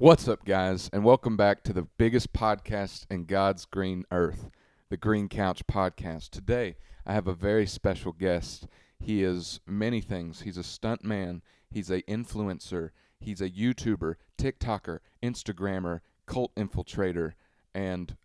What's up, guys, and welcome back to the biggest podcast in God's green earth, the Green Couch Podcast. Today, I have a very special guest. He is many things. He's a stunt man. He's an influencer. He's a YouTuber, TikToker, Instagrammer, cult infiltrator, and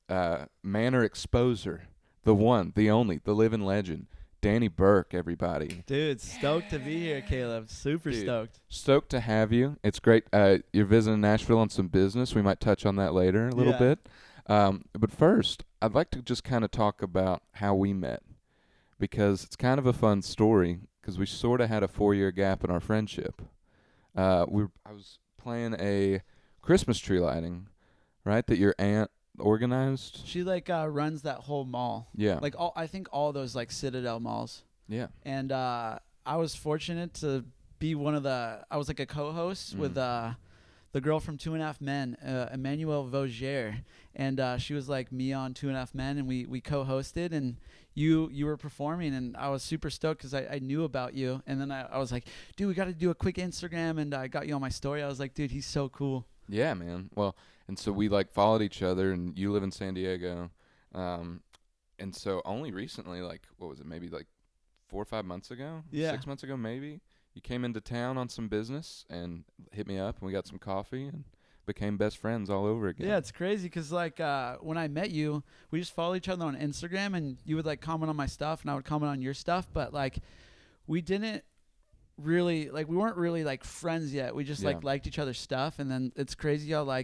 manor exposer. The one, the only, the living legend, Danny Burke, everybody. Dude, stoked to be here, Caleb. Super Dude, stoked. Stoked to have you. It's great. You're visiting Nashville on some business. We might touch on that later a little Yeah. bit. But first, I'd like to just kind of talk about how we met, because it's kind of a fun story, because we sort of had a 4-year gap in our friendship. I was playing a Christmas tree lighting, right, that your aunt organized. She runs that whole mall. Yeah. I think all those Citadel malls. Yeah. And I was fortunate to be I was like a co-host with the girl from 2.5 Men, Emmanuelle Vaugier, and she was like me on 2.5 Men, and we co-hosted, and you were performing, and I was super stoked because I knew about you, and then I was like, dude, we got to do a quick Instagram, and I got you on my story. I was like, dude, he's so cool. Yeah, man. Well, and so we followed each other, and you live in San Diego, and so only recently, what was it, maybe 4 or 5 months ago, Yeah. 6 months ago, maybe, you came into town on some business and hit me up, and we got some coffee and became best friends all over again. Yeah, it's crazy because when I met you, we just follow each other on Instagram, and you would comment on my stuff, and I would comment on your stuff, but we didn't really we weren't really friends yet. We just Yeah. liked each other's stuff, and then it's crazy how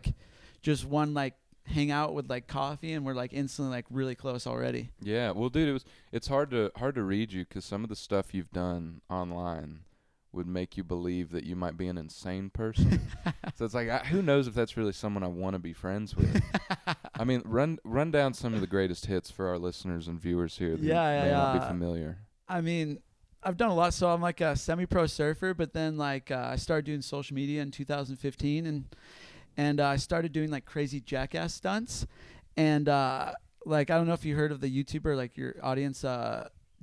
just one hang out with coffee, and we're instantly really close already. Yeah, well, dude, it's hard to read you, because some of the stuff you've done online would make you believe that you might be an insane person. So it's who knows if that's really someone I want to be friends with. I mean, run down some of the greatest hits for our listeners and viewers here that may not be familiar. I mean, I've done a lot. So I'm a semi-pro surfer, but then I started doing social media in 2015, and I started doing crazy jackass stunts, and I don't know if you heard of the YouTuber, your audience,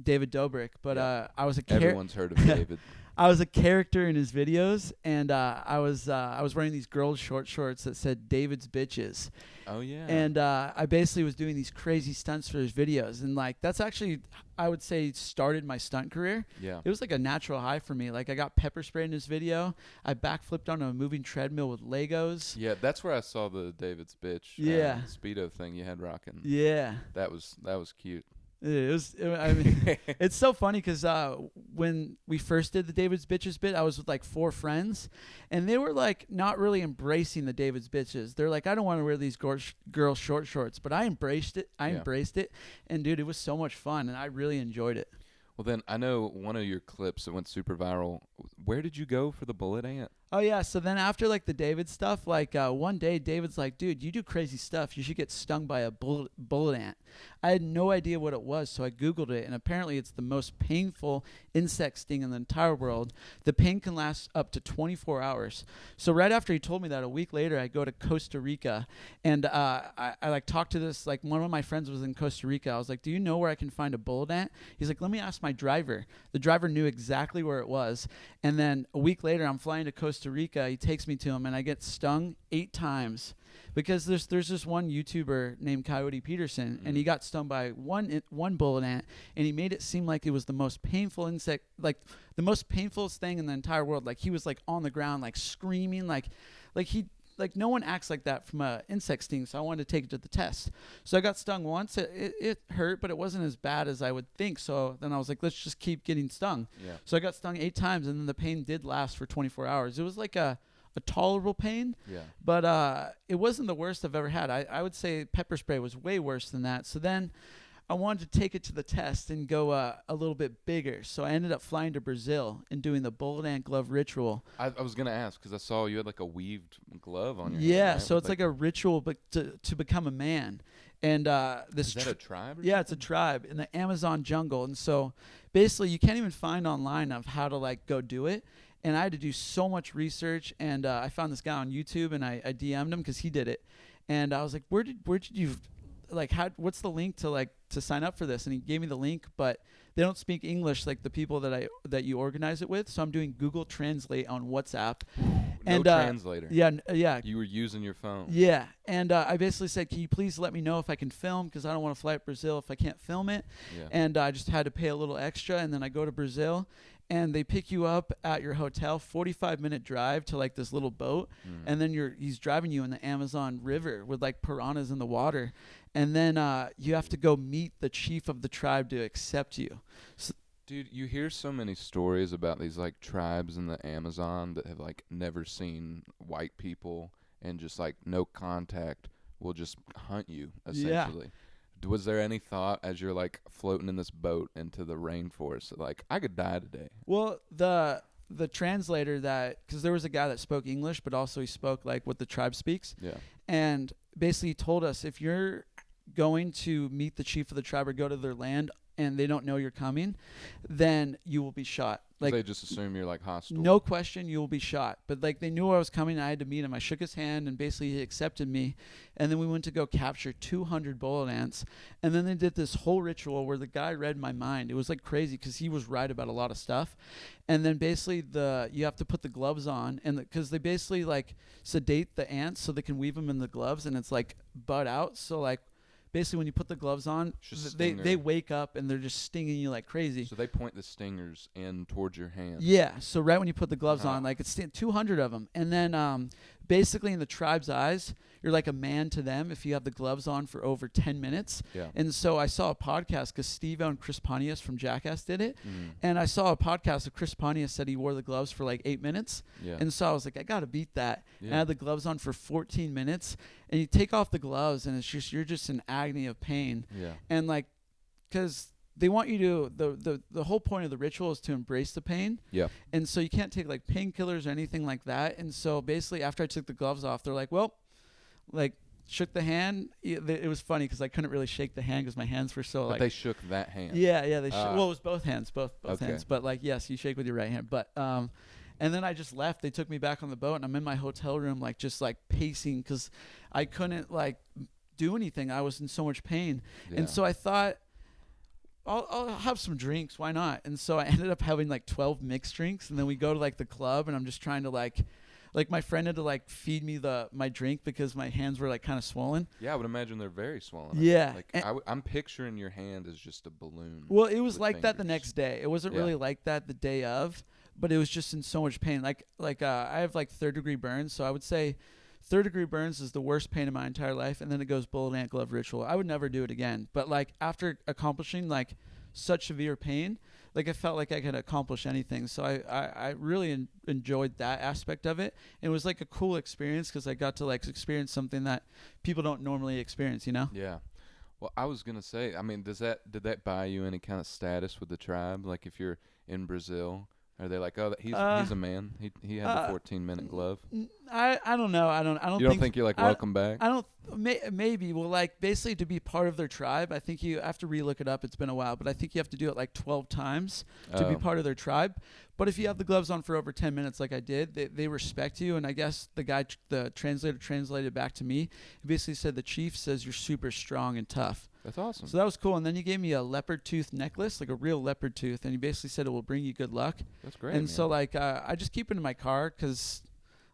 David Dobrik, but Yeah. I was Everyone's heard of David. I was a character in his videos, and I was wearing these girls' short shorts that said David's Bitches. Oh, yeah. And I basically was doing these crazy stunts for his videos, and that's actually, I would say, started my stunt career. Yeah. It was a natural high for me. I got pepper sprayed in this video. I backflipped on a moving treadmill with Legos. Yeah, that's where I saw the David's Bitch Speedo thing you had rocking. Yeah. That was cute. I mean, it's so funny because when we first did the David's Bitches bit, I was with 4 friends, and they were not really embracing the David's Bitches. They're I don't want to wear these girl short shorts, but I embraced it. Embraced it, and dude, it was so much fun, and I really enjoyed it. Well, then, I know one of your clips that went super viral. Where did you go for the bullet ant? Oh, yeah. So then after, the David stuff, one day David's dude, you do crazy stuff. You should get stung by a bullet ant. I had no idea what it was, so I Googled it, and apparently it's the most painful insect sting in the entire world. The pain can last up to 24 hours. So right after he told me that, a week later, I go to Costa Rica, and I talked to this, one of my friends was in Costa Rica. I was do you know where I can find a bullet ant? He's let me ask my driver. The driver knew exactly where it was, and then a week later, I'm flying to Costa Rica. He takes me to him, and I get stung 8 times because there's this one YouTuber named Coyote Peterson, and he got stung by one bullet ant, and he made it seem like it was the most painful insect, the most painfulest thing in the entire world. He was on the ground, screaming, no one acts like that from a insect sting, so I wanted to take it to the test. So I got stung once. It hurt, but it wasn't as bad as I would think. So then I was let's just keep getting stung. Yeah. So I got stung 8 times, and then the pain did last for 24 hours. It was a tolerable pain, Yeah. but it wasn't the worst I've ever had. I would say pepper spray was way worse than that. So then I wanted to take it to the test and go a little bit bigger. So I ended up flying to Brazil and doing the bullet ant glove ritual. I was going to ask, because I saw you had a weaved glove on your Yeah, hand, right? so it's a ritual but to become a man. And is that a tribe? Yeah, it's a tribe in the Amazon jungle. And so basically you can't even find online of how to go do it. And I had to do so much research, and I found this guy on YouTube, and I DM'd him because he did it. And I was where did you like, what's the link to sign up for this? And he gave me the link, but they don't speak English like the people that you organize it with. So I'm doing Google Translate on WhatsApp. No translator. Yeah. You were using your phone. Yeah, and I basically said, can you please let me know if I can film, because I don't want to fly to Brazil if I can't film it. Yeah. And I just had to pay a little extra, and then I go to Brazil, and they pick you up at your hotel, 45-minute drive to like this little boat, and then he's driving you in the Amazon River with like piranhas in the water, and then you have to go meet the chief of the tribe to accept you. So, dude, you hear so many stories about these like tribes in the Amazon that have like never seen white people and just like no contact will just hunt you essentially. Yeah. Was there any thought as you're like floating in this boat into the rainforest that, like, I could die today? Well, the translator because there was a guy that spoke English, but also he spoke like what the tribe speaks. Yeah. And basically he told us, if you're going to meet the chief of the tribe or go to their land and they don't know you're coming, then you will be shot. Like, they just assume you're like hostile. No question, you will be shot. But like, they knew I was coming. I had to meet him. I shook his hand, and basically he accepted me. And then we went to go capture 200 bullet ants. And then they did this whole ritual where the guy read my mind. It was like crazy because he was right about a lot of stuff. And then basically you have to put the gloves on, and because they basically like sedate the ants so they can weave them in the gloves, and it's like butt out. So like, basically, when you put the gloves on, they wake up and they're just stinging you like crazy. So they point the stingers in towards your hand. Yeah. So right when you put the gloves on, like, it's 200 of them. And then basically in the tribe's eyes, you're like a man to them if you have the gloves on for over 10 minutes. Yeah. And so I saw a podcast because Steve-O and Chris Pontius from Jackass did it. And I saw a podcast of Chris Pontius said he wore the gloves for like 8 minutes. Yeah. And so I was like, I got to beat that. Yeah. And I had the gloves on for 14 minutes. And you take off the gloves and you're just in agony of pain. Yeah. And like, because they want you to, the whole point of the ritual is to embrace the pain. Yeah. And so you can't take like painkillers or anything like that. And so basically after I took the gloves off, they're like, well, like, shook the hand. It was funny because I couldn't really shake the hand because my hands were so but they shook that hand. Yeah, they shook. Well, it was both hands, both okay. hands. But like, yes, you shake with your right hand. But and then I just left. They took me back on the boat, and I'm in my hotel room, like just like pacing because I couldn't like do anything. I was in so much pain, and so I thought, I'll have some drinks. Why not? And so I ended up having like 12 mixed drinks, and then we go to like the club, and I'm just trying to like my friend had to like feed me my drink because my hands were like kind of swollen. Yeah, I would imagine they're very swollen. Yeah. Like I'm picturing your hand as just a balloon. Well, it was like fingers. that the next day. It wasn't really like that the day of, but it was just in so much pain. Like I have like 3rd-degree burns, so I would say 3rd-degree burns is the worst pain in my entire life, and then it goes bullet ant glove ritual. I would never do it again. But like after accomplishing like such severe pain, like I felt like I could accomplish anything. So I really enjoyed that aspect of it. It was like a cool experience because I got to like experience something that people don't normally experience, you know? Yeah. Well, I was going to say, I mean, did that buy you any kind of status with the tribe? Like if you're in Brazil, are they like, oh, he's a man. He had the 14-minute glove. I don't know. I don't. You don't think you're like welcome back? I don't. Maybe. Well, like basically to be part of their tribe, I think you have to relook it up. It's been a while, but I think you have to do it like 12 times to be part of their tribe. But if you have the gloves on for over 10 minutes, like I did, they respect you. And I guess the translator translated back to me. He basically said the chief says you're super strong and tough. That's awesome. So that was cool. And then you gave me a leopard tooth necklace, like a real leopard tooth, and he basically said it will bring you good luck. That's great. And man. so like I just keep it in my car because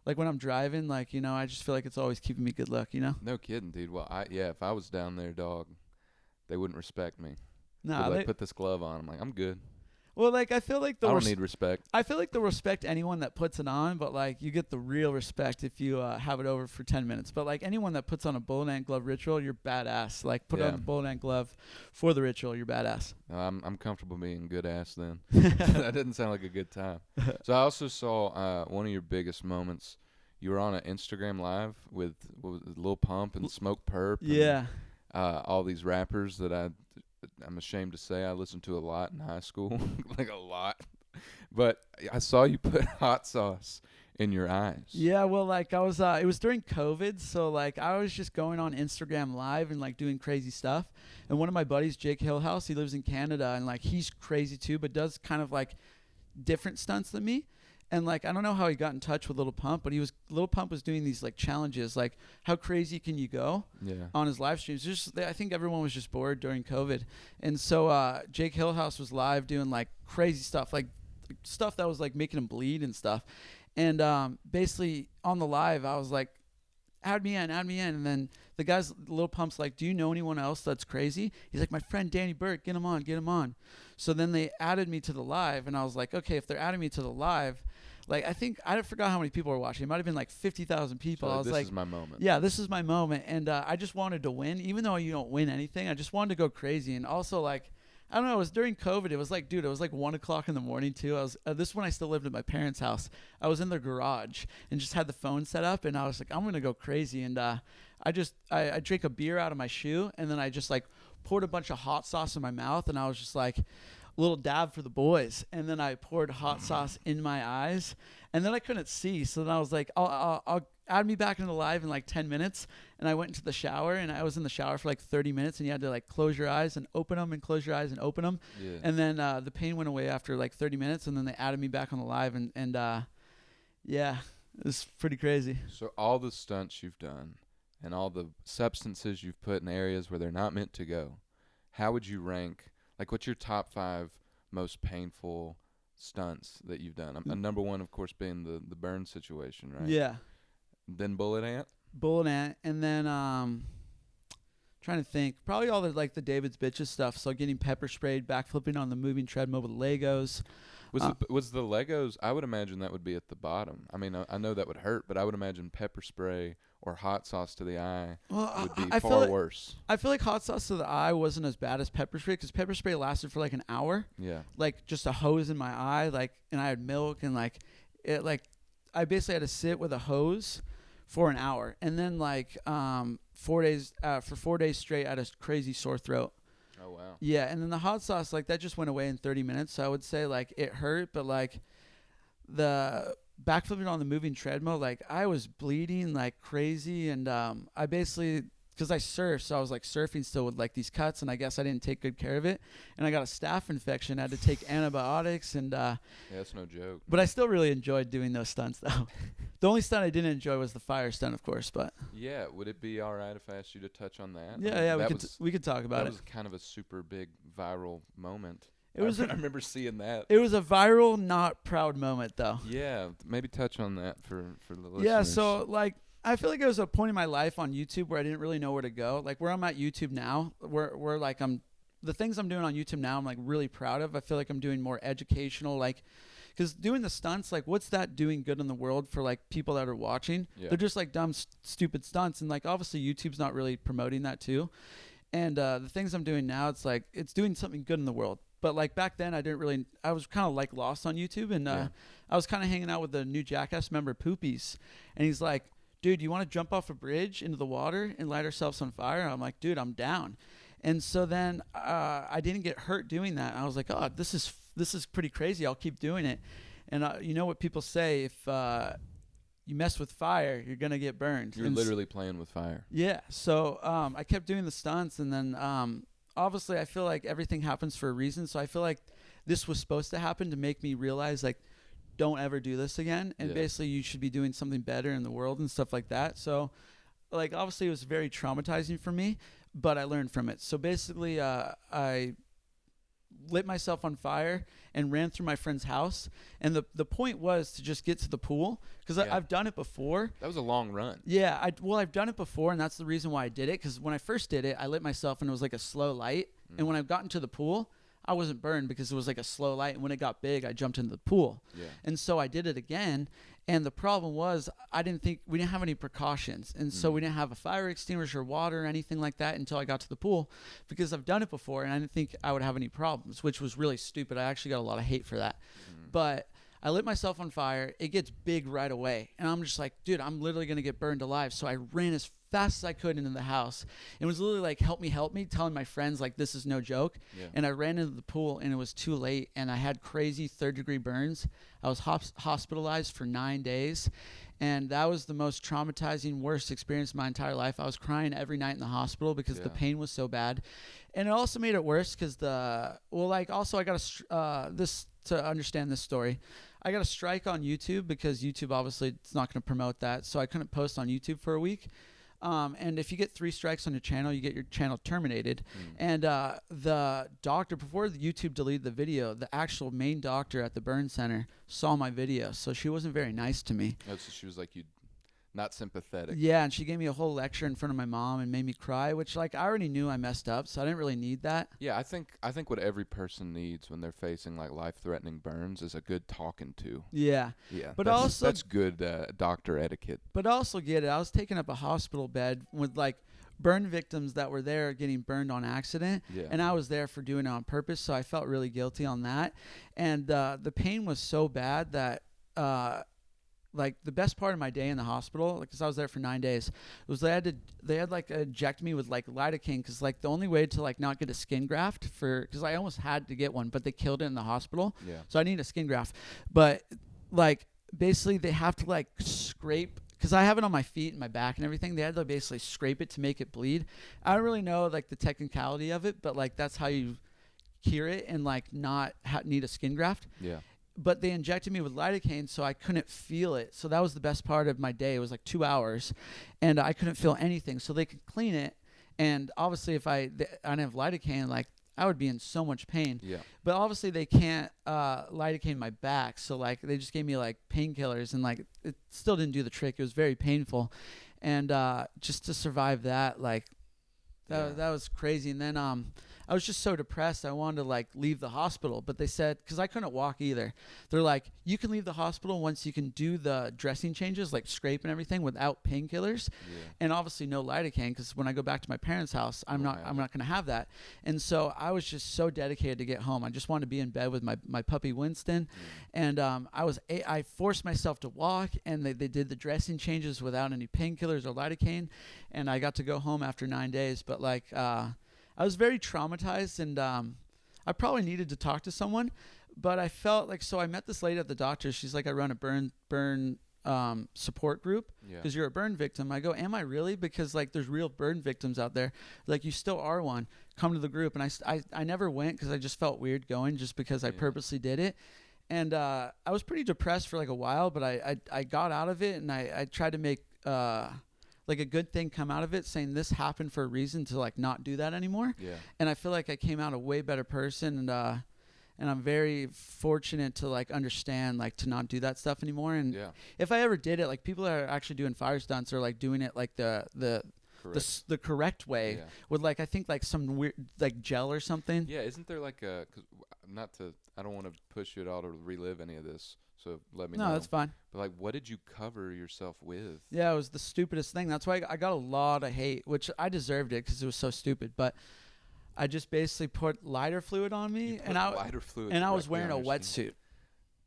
like when I'm driving, like, you know, I just feel like it's always keeping me good luck, you know? No kidding, dude. Well, if I was down there, dog, they wouldn't respect me. No, they put this glove on. I'm like, I'm good. Well, like I feel like I don't need respect. I feel like they'll respect anyone that puts it on, but like you get the real respect if you have it over for 10 minutes. But like anyone that puts on a bullet ant glove ritual, you're badass. Like put on a bullet ant glove for the ritual, you're badass. I'm comfortable being good ass then. That didn't sound like a good time. So I also saw one of your biggest moments. You were on an Instagram live with Lil Pump and Smoke Perp. Yeah. And, all these rappers that I'm ashamed to say I listened to a lot in high school, like a lot. But I saw you put hot sauce in your eyes. Yeah, well, like I was, it was during COVID, so like I was just going on Instagram Live and like doing crazy stuff. And one of my buddies, Jake Hillhouse, he lives in Canada, and like he's crazy too, but does kind of like different stunts than me. And like, I don't know how he got in touch with Little Pump, but Little Pump was doing these like challenges, like how crazy can you go on his live streams. I think everyone was just bored during COVID. And so Jake Hillhouse was live doing like crazy stuff, like stuff that was like making him bleed and stuff. And basically on the live, I was like, add me in. And then the guy's Little Pump's like, do you know anyone else that's crazy? He's like, my friend Danny Burke, get him on. So then they added me to the live, and I was like, okay, if they're adding me to the live, like, I forgot how many people were watching. It might have been like 50,000 people. So I was this like, is my moment. Yeah, this is my moment. And I just wanted to win. Even though you don't win anything, I just wanted to go crazy. And also, like, I don't know, it was during COVID. It was like, dude, it was like 1 o'clock in the morning, too. This is when I still lived at my parents' house. I was in their garage and just had the phone set up. And I was like, I'm going to go crazy. And I drank a beer out of my shoe. And then I just, like, poured a bunch of hot sauce in my mouth. And I was just like, little dab for the boys. And then I poured hot sauce in my eyes. And then I couldn't see. So then I was like, I'll add me back into the live in like 10 minutes. And I went into the shower, and I was in the shower for like 30 minutes, and you had to like close your eyes and open them and close your eyes and open them. Yeah. And then the pain went away after like 30 minutes, and then they added me back on the live. And yeah, it was pretty crazy. So all the stunts you've done and all the substances you've put in areas where they're not meant to go, how would you rank, like, what's your top 5 most painful stunts that you've done? Number one, of course, being the burn situation, right? Yeah. Then bullet ant, and then trying to think, probably all the like the David's Bitches stuff. So getting pepper sprayed, backflipping on the moving treadmill with Legos. Was the Legos? I would imagine that would be at the bottom. I mean, I know that would hurt, but I would imagine pepper spray or hot sauce to the eye would be far worse. I feel like hot sauce to the eye wasn't as bad as pepper spray, because pepper spray lasted for like an hour. Yeah. Like just a hose in my eye, like, and I had milk, and like it, like I basically had to sit with a hose for an hour, and then like 4 days for 4 days straight, I had a crazy sore throat. Oh wow. Yeah, and then the hot sauce, like, that just went away in 30 minutes. So I would say like it hurt, but like the backflipping on the moving treadmill, like I was bleeding like crazy, and I basically, because I surf, so I was like surfing still with like these cuts, and I guess I didn't take good care of it, and I got a staph infection. I had to take antibiotics, and yeah, that's no joke. But I still really enjoyed doing those stunts though. The only stunt I didn't enjoy was the fire stunt, of course. But yeah, would it be all right if I asked you to touch on that? Yeah, we could talk about it. That was kind of a super big viral moment. I remember seeing that. It was a viral, not proud moment though. Yeah, maybe touch on that for the listeners. Yeah, so like, I feel like it was a point in my life on YouTube where I didn't really know where to go. Like where I'm at YouTube now, where like the things I'm doing on YouTube now, I'm like really proud of. I feel like I'm doing more educational, like, because doing the stunts, like, what's that doing good in the world for like people that are watching? Yeah. They're just like dumb, stupid stunts, and like obviously YouTube's not really promoting that too. And the things I'm doing now, it's like it's doing something good in the world. But like back then, I was kind of like lost on YouTube, and I was kind of hanging out with the new Jackass member Poopies, and he's like, dude, you want to jump off a bridge into the water and light ourselves on fire? I'm like, dude, I'm down. And so then I didn't get hurt doing that. I was like, oh, this is pretty crazy. I'll keep doing it. And you know what people say, if you mess with fire, you're going to get burned. You're literally playing with fire. Yeah. So I kept doing the stunts, and then obviously I feel like everything happens for a reason. So I feel like this was supposed to happen to make me realize, like, don't ever do this again. And basically you should be doing something better in the world and stuff like that. So like, obviously it was very traumatizing for me, but I learned from it. So basically I lit myself on fire and ran through my friend's house. And the point was to just get to the pool, because I've done it before. That was a long run. Yeah. I've done it before, and that's the reason why I did it. Because when I first did it, I lit myself and it was like a slow light. And when I got into the pool, I wasn't burned because it was like a slow light. And when it got big, I jumped into the pool. Yeah. And so I did it again. And the problem was we didn't have any precautions. And so we didn't have a fire extinguisher, water, or anything like that until I got to the pool, because I've done it before and I didn't think I would have any problems, which was really stupid. I actually got a lot of hate for that. But I lit myself on fire. It gets big right away. And I'm just like, dude, I'm literally going to get burned alive. So I ran as fast as I could into the house. It was literally like, help me, telling my friends, like, this is no joke. Yeah. And I ran into the pool, and it was too late. And I had crazy 3rd-degree burns. I was hospitalized for 9 days. And that was the most traumatizing, worst experience of my entire life. I was crying every night in the hospital because the pain was so bad. And it also made it worse because also I got this to understand this story. I got a strike on YouTube because YouTube obviously it's not going to promote that, so I couldn't post on YouTube for a week. And if you get 3 strikes on your channel, you get your channel terminated. And the doctor, before the YouTube deleted the video, the actual main doctor at the burn center saw my video, so she wasn't very nice to me. Oh, so she was like, you not sympathetic. Yeah, and she gave me a whole lecture in front of my mom and made me cry, which like I already knew I messed up, so I didn't really need that. Yeah, I think what every person needs when they're facing like life-threatening burns is a good talking to. Yeah. Yeah, But that's good doctor etiquette. But I also get it. I was taking up a hospital bed with like burn victims that were there getting burned on accident, Yeah. and I was there for doing it on purpose, so I felt really guilty on that. And the pain was so bad that like the best part of my day in the hospital, because I was there for 9 days, was they had like inject me with like lidocaine, because like the only way to like not get a skin graft because I almost had to get one, but they killed it in the hospital. Yeah. So I need a skin graft, but like basically they have to like scrape, because I have it on my feet and my back and everything. They had to basically scrape it to make it bleed. I don't really know like the technicality of it, but like that's how you cure it and like not need a skin graft. Yeah. But they injected me with lidocaine, so I couldn't feel it. So that was the best part of my day. It was like 2 hours, and I couldn't feel anything. So they could clean it, and obviously if I didn't have lidocaine, like I would be in so much pain. Yeah. But obviously they can't lidocaine my back, so like they just gave me like painkillers, and like it still didn't do the trick. It was very painful, and just to survive that, like that was crazy. And then I was just so depressed. I wanted to like leave the hospital, but they said, because I couldn't walk either, they're like, you can leave the hospital once you can do the dressing changes, like scrape and everything, without painkillers, and obviously no lidocaine, because when I go back to my parents' house, I'm not going to have that. And so I was just so dedicated to get home. I just wanted to be in bed with my puppy Winston, and I forced myself to walk, and they did the dressing changes without any painkillers or lidocaine, and I got to go home after 9 days. But like I was very traumatized, and I probably needed to talk to someone, but I felt like, so I met this lady at the doctor. She's like, I run a burn support group, because you're a burn victim. I go, am I really? Because like there's real burn victims out there. Like, you still are one. Come to the group. And I never went because I just felt weird going, just because I purposely did it. And I was pretty depressed for like a while, but I got out of it, and I tried to make like a good thing come out of it, saying this happened for a reason, to like not do that anymore. Yeah. And I feel like I came out a way better person, and I'm very fortunate to like understand like to not do that stuff anymore. And if I ever did it, like people that are actually doing fire stunts are like doing it like the correct way, with like I think like some weird like gel or something. Yeah, isn't there like a, cause I don't want to push you at all to relive any of this, so let me know. No, that's fine. But like, what did you cover yourself with? Yeah, it was the stupidest thing. That's why I got a lot of hate, which I deserved it because it was so stupid. But I just basically put lighter fluid on me, and I was wearing a wetsuit.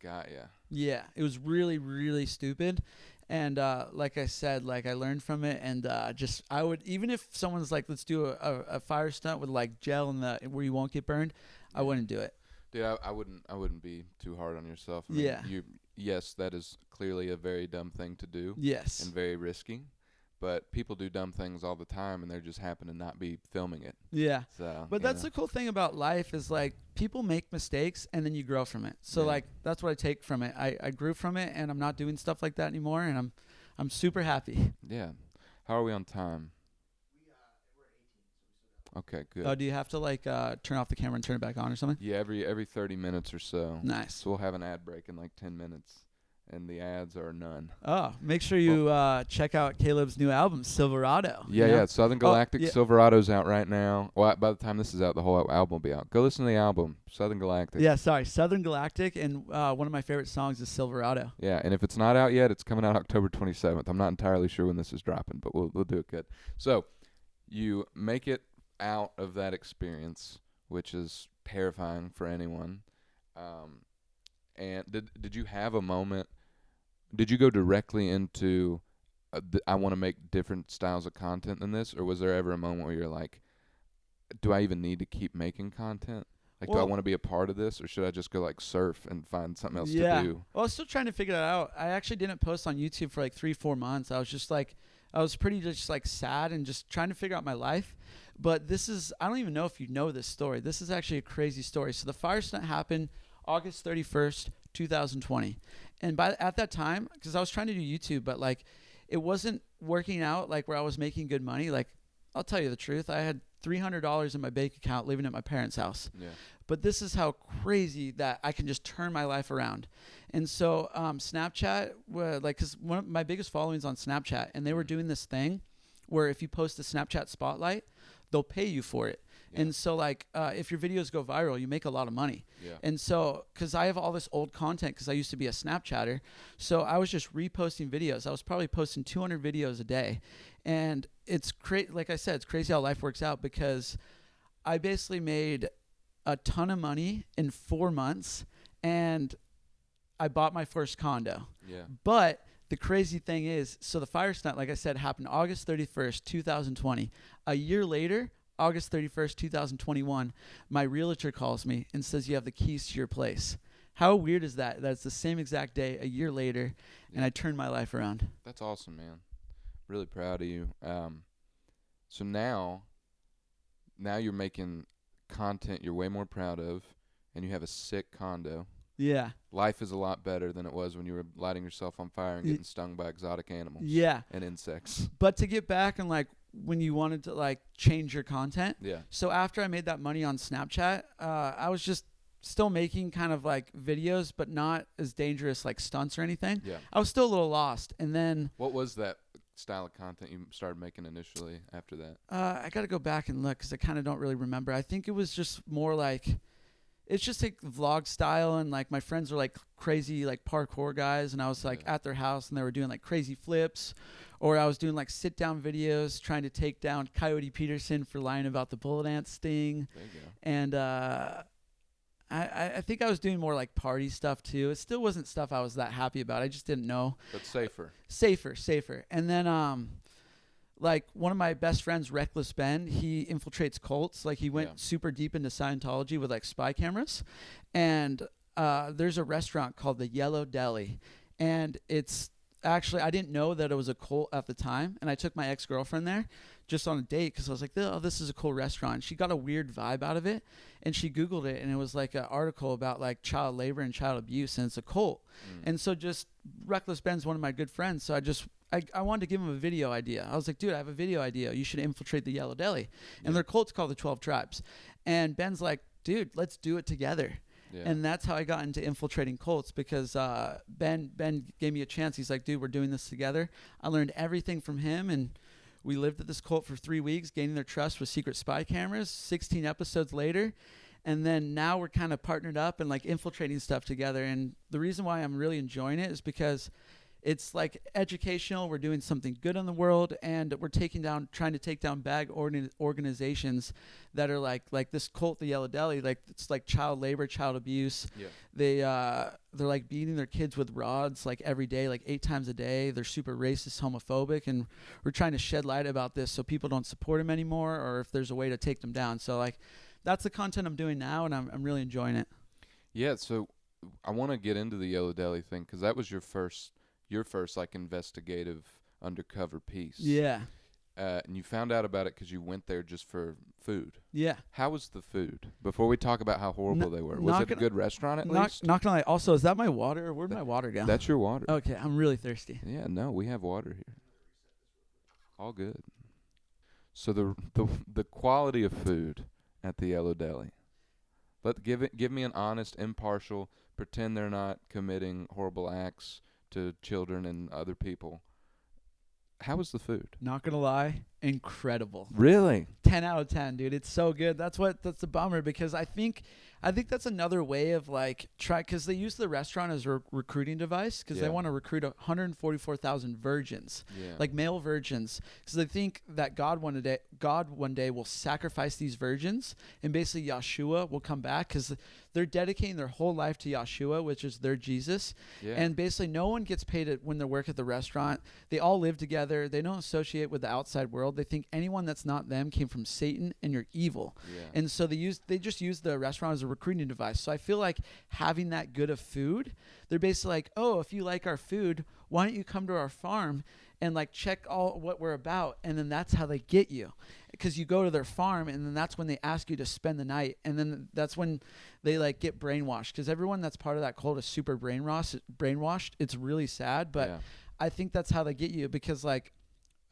Got ya. Yeah, it was really, really stupid. And like I said, like I learned from it, and I would, even if someone's like, let's do a fire stunt with like gel where you won't get burned, I wouldn't do it. Dude, I wouldn't be too hard on yourself. I mean, yes, that is clearly a very dumb thing to do. Yes. And very risky. But people do dumb things all the time, and they just happen to not be filming it. Yeah. So, but that's the cool thing about life, is like people make mistakes and then you grow from it. So like that's what I take from it. I grew from it, and I'm not doing stuff like that anymore, and I'm super happy. Yeah. How are we on time? Okay, good. Oh, do you have to like turn off the camera and turn it back on or something? Yeah, every 30 minutes or so. Nice. So we'll have an ad break in like 10 minutes, and the ads are none. Oh, make sure you check out Caleb's new album, Silverado. Yeah, Southern Galactic. Silverado's out right now. Well, by the time this is out, the whole album will be out. Go listen to the album, Southern Galactic. Yeah, sorry, Southern Galactic, and one of my favorite songs is Silverado. Yeah, and if it's not out yet, it's coming out October 27th. I'm not entirely sure when this is dropping, but we'll do it good. So you make it out of that experience, which is terrifying for anyone. And did you have a moment? Did you go directly into I want to make different styles of content than this, or was there ever a moment where you're like, do I even need to keep making content? Like, do I want to be a part of this, or should I just go like surf and find something else to do? Well, I was still trying to figure that out. I actually didn't post on YouTube for like 3-4 months. I was just like, I was pretty just like sad and just trying to figure out my life. But this is, I don't even know if you know this story. This is actually a crazy story. So the fire stunt happened August 31st, 2020. And at that time, because I was trying to do YouTube, but like it wasn't working out like where I was making good money. Like I'll tell you the truth, I had $300 in my bank account living at my parents' house. Yeah. But this is how crazy that I can just turn my life around. And so Snapchat, because one of my biggest followings on Snapchat, and they were doing this thing where if you post a Snapchat spotlight, they'll pay you for it. Yeah. And so like if your videos go viral, you make a lot of money. Yeah. And so because I have all this old content because I used to be a Snapchatter, so I was just reposting videos. I was probably posting 200 videos a day. And it's like I said, it's crazy how life works out because I basically made a ton of money in 4 months and I bought my first condo. Yeah. But the crazy thing is, so the fire stunt, like I said, happened August 31st, 2020. A year later, August 31st, 2021, my realtor calls me and says, you have the keys to your place. How weird is that? That's the same exact day, a year later, and I turned my life around. That's awesome, man. Really proud of you. So now you're making content you're way more proud of, and you have a sick condo. Yeah. Life is a lot better than it was when you were lighting yourself on fire and getting stung by exotic animals. Yeah. And insects. But to get back and like when you wanted to like change your content. Yeah. So after I made that money on Snapchat, I was just still making kind of like videos, but not as dangerous like stunts or anything. Yeah. I was still a little lost. And then what was that style of content you started making initially after that? I got to go back and look because I kind of don't really remember. I think it was just more like, it's just like vlog style, and like my friends were like crazy like parkour guys, and I was like at their house and they were doing like crazy flips, or I was doing like sit down videos trying to take down Coyote Peterson for lying about the bullet ant sting. There you go. And I think I was doing more like party stuff too. It still wasn't stuff I was that happy about. I just didn't know. But safer. Safer. And then like one of my best friends, Reckless Ben, he infiltrates cults. Like he went super deep into Scientology with like spy cameras. And there's a restaurant called the Yellow Deli. And it's actually, I didn't know that it was a cult at the time. And I took my ex-girlfriend there just on a date because I was like, oh, this is a cool restaurant. She got a weird vibe out of it. And she Googled it, and it was like an article about like child labor and child abuse, and it's a cult. And so just Reckless Ben's one of my good friends. So I wanted to give him a video idea. I was like, dude, I have a video idea. You should infiltrate the Yellow Deli. And their cult's called the 12 Tribes. And Ben's like, dude, let's do it together. Yeah. And that's how I got into infiltrating cults because Ben gave me a chance. He's like, dude, we're doing this together. I learned everything from him, and we lived at this cult for 3 weeks, gaining their trust with secret spy cameras, 16 episodes later. And then now we're kind of partnered up and like infiltrating stuff together. And the reason why I'm really enjoying it is because it's like educational. We're doing something good in the world, and we're trying to take down bad organizations that are like this cult, the Yellow Deli. Like it's like child labor, child abuse. Yeah. They're like beating their kids with rods like every day, like 8 times a day. They're super racist, homophobic, and we're trying to shed light about this so people don't support them anymore, or if there's a way to take them down. So like that's the content I'm doing now, and I'm really enjoying it. Yeah. So I want to get into the Yellow Deli thing because that was your first like investigative undercover piece. Yeah. And you found out about it because you went there just for food. Yeah. How was the food? Before we talk about how horrible they were, was it a good restaurant at least? Not gonna lie. Also, is that my water? Where'd my water go? That's your water. Okay, I'm really thirsty. Yeah, no, we have water here. All good. So the quality of food at the Yellow Deli. Give me an honest, impartial. Pretend they're not committing horrible acts to children and other people. How was the food? Not gonna lie, incredible. Really? 10 out of 10, dude. It's so good. That's the bummer because I think that's another way of like because they use the restaurant as a recruiting device because they want to recruit 144,000 virgins, like male virgins, because they think that God one day will sacrifice these virgins, and basically Yeshua will come back because they're dedicating their whole life to Yeshua, which is their Jesus. And basically no one gets paid when they work at the restaurant. They all live together. They don't associate with the outside world. They think anyone that's not them came from Satan and you're evil. And so they just use the restaurant as a recruiting device. So I feel like having that good of food, they're basically like, oh, if you like our food, why don't you come to our farm and like check all what we're about, and then that's how they get you, because you go to their farm, and then that's when they ask you to spend the night, and then that's when they like get brainwashed, because everyone that's part of that cult is super brainwashed. It's really sad, but Yeah. I think that's how they get you, because like